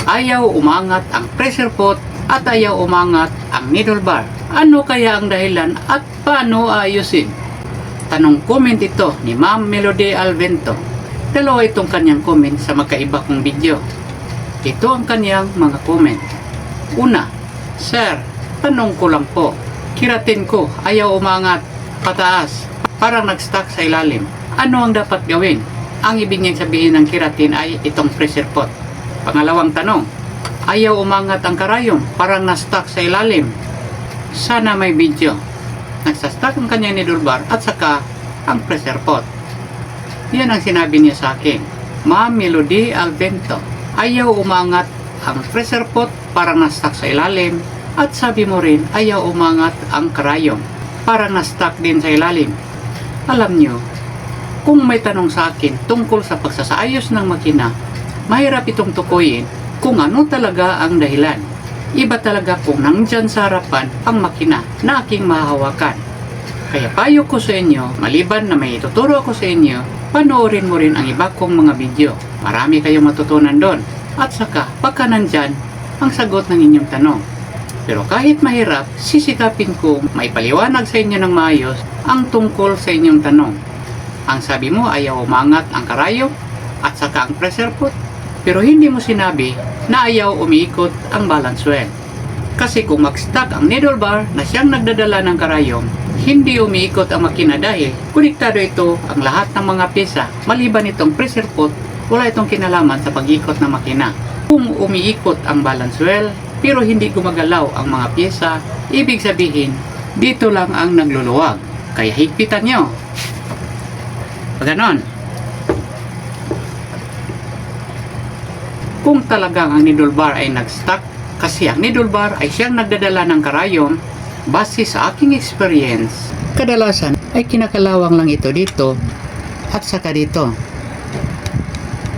ayaw umangat ang pressure pot at ayaw umangat ang needle bar. Ano kaya ang dahilan at paano ayusin? Tanong comment ito ni Ma'am Melody Alvento. Dalawa itong kanyang comment sa magkaiba kong video. Ito ang kanyang mga comment. Una, Sir, tanong ko lang po. Keratin ko ayaw umangat pataas, parang nag-stuck sa ilalim. Ano ang dapat gawin? Ang ibig niyang sabihin ng keratin ay itong pressure pot. Pangalawang tanong, ayaw umangat ang karayom, parang na-stuck sa ilalim. Sana may video. Nagsastuck ang kanyang needle bar at saka ang pressure pot. Yan ang sinabi niya sa akin. Ma'am Melody Alvento, ayaw umangat ang pressure pot, parang na-stuck sa ilalim. At sabi mo rin, ayaw umangat ang karayom, parang na-stuck din sa ilalim. Alam nyo, kung may tanong sa akin tungkol sa pagsasaayos ng makina, mahirap itong tukuyin kung ano talaga ang dahilan. Iba talaga kung nandyan sa harapan ang makina na aking mahahawakan. Kaya payo ko sa inyo, maliban na may ituturo ako sa inyo, panoorin mo rin ang iba kong mga video. Marami kayong matutunan doon. At saka, pagka nandyan, ang sagot ng inyong tanong. Pero kahit mahirap, sisikapin kong maipaliwanag sa inyo ng maayos ang tungkol sa inyong tanong. Ang sabi mo ayaw umangat ang karayom at saka ang pressure pot, pero hindi mo sinabi na ayaw umiikot ang balance wheel. Kasi kung mag-stuck ang needle bar na siyang nagdadala ng karayom, hindi umiikot ang makina dahil konektado ito ang lahat ng mga pyesa. Maliban itong pressure pot, wala itong kinalaman sa pag-ikot ng makina. Kung umiikot ang balance wheel, pero hindi gumagalaw ang mga pyesa, ibig sabihin, dito lang ang nagluluwag. Kaya higpitan nyo. Pag ganon. Kung talagang ang needle bar ay nag-stuck, kasi ang needle bar ay siyang nagdadala ng karayom, base sa aking experience, kadalasan ay kinakalawang lang ito dito at saka dito.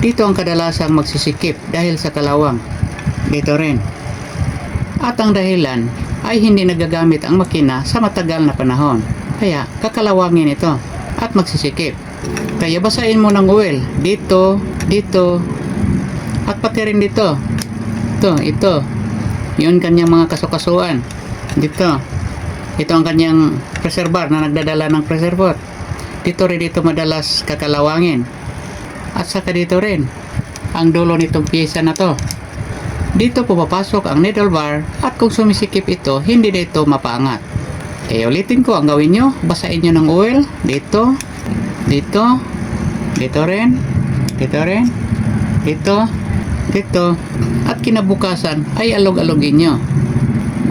Dito ang kadalasang magsisikip dahil sa kalawang. Dito rin. At ang dahilan ay hindi nagagamit ang makina sa matagal na panahon. Kaya kakalawangin ito at magsisikip. Kaya basahin mo ng oil dito, dito, at pati rin dito. Ito. Yun kanyang mga kasukasuan. Dito. Ito ang kanyang pressure bar na nagdadala ng pressure pot. Dito rin ito madalas kakalawangin. At saka dito rin ang dulo nitong pyesa na to. Dito po papasok ang needle bar at kung sumisikip ito, hindi na ito mapaangat. Kaya ulitin ko, ang gawin nyo, basahin nyo ng oil dito, dito, dito rin, dito rin, dito, dito, at kinabukasan ay alog-alogin nyo.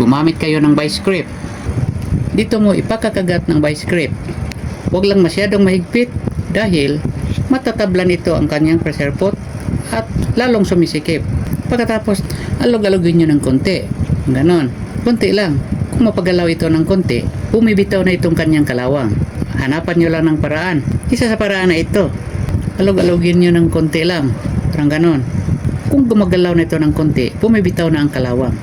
Gumamit kayo ng vice grip. Dito mo ipakakagat ng vice grip. Huwag lang masyadong mahigpit dahil matatablan ito ang kanyang pressure pot at lalong sumisikip. Pagkatapos, alog-alogin nyo ng konti. Ganon. Konti lang. Kung mapagalaw ito ng konti, bumibitaw na itong kanyang kalawang. Hanapan nyo lang ng paraan. Isa sa paraan na ito. Alog-alogin nyo ng konti lang. Parang ganon. Kung gumagalaw na ito ng konti, bumibitaw na ang kalawang.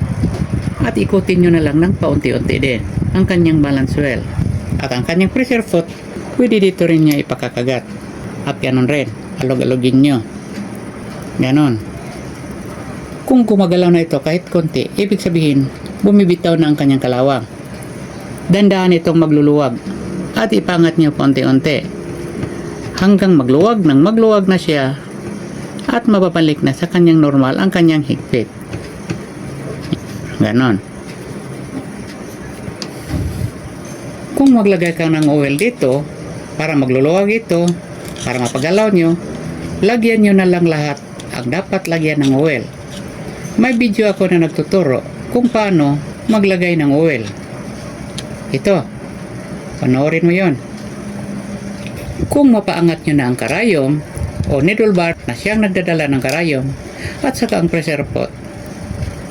At ikutin nyo na lang ng paunti-unti din ang kanyang balance wheel. At ang kanyang pressure pot, pwede dito rin niya ipakakagat. At ganon rin. Alog-alogin nyo. Ganon. Kung gumagalaw na ito kahit konti, ibig sabihin, bumibitaw na ang kanyang kalawang. Dandahan itong magluluwag at ipangat niyo konti-unti hanggang magluwag na siya at mababalik na sa kanyang normal ang kanyang higpit. Ganon. Kung maglagay ka ng oil dito para magluluwag ito, para mapagalaw nyo, lagyan nyo na lang lahat ang dapat lagyan ng oil. May video ako na nagtuturo kung paano maglagay ng oil. Ito. Panoorin mo yon. Kung mapaangat nyo na ang karayom o needle bar na siyang nagdadala ng karayom at saka ang pressure pot.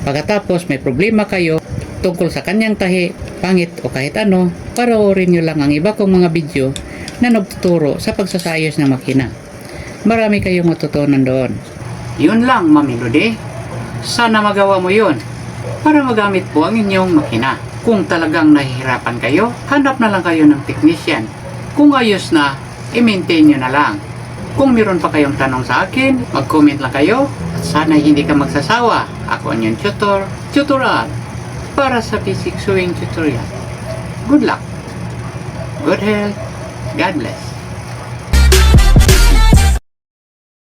Pagkatapos may problema kayo tungkol sa kanyang tahi, pangit o kahit ano, panoorin nyo lang ang iba kong mga video na nagtuturo sa pagsasayos ng makina. Marami kayong matutunan doon. Yun lang, Ma'am Melody. Sana magawa mo yun para magamit po ang inyong makina. Kung talagang nahihirapan kayo, hanap na lang kayo ng technician. Kung ayos na, i-maintain nyo na lang. Kung meron pa kayong tanong sa akin, mag-comment lang kayo. At sana hindi ka magsasawa. Ako ang yung tutorial para sa basic sewing tutorial. Good luck, good health, God bless.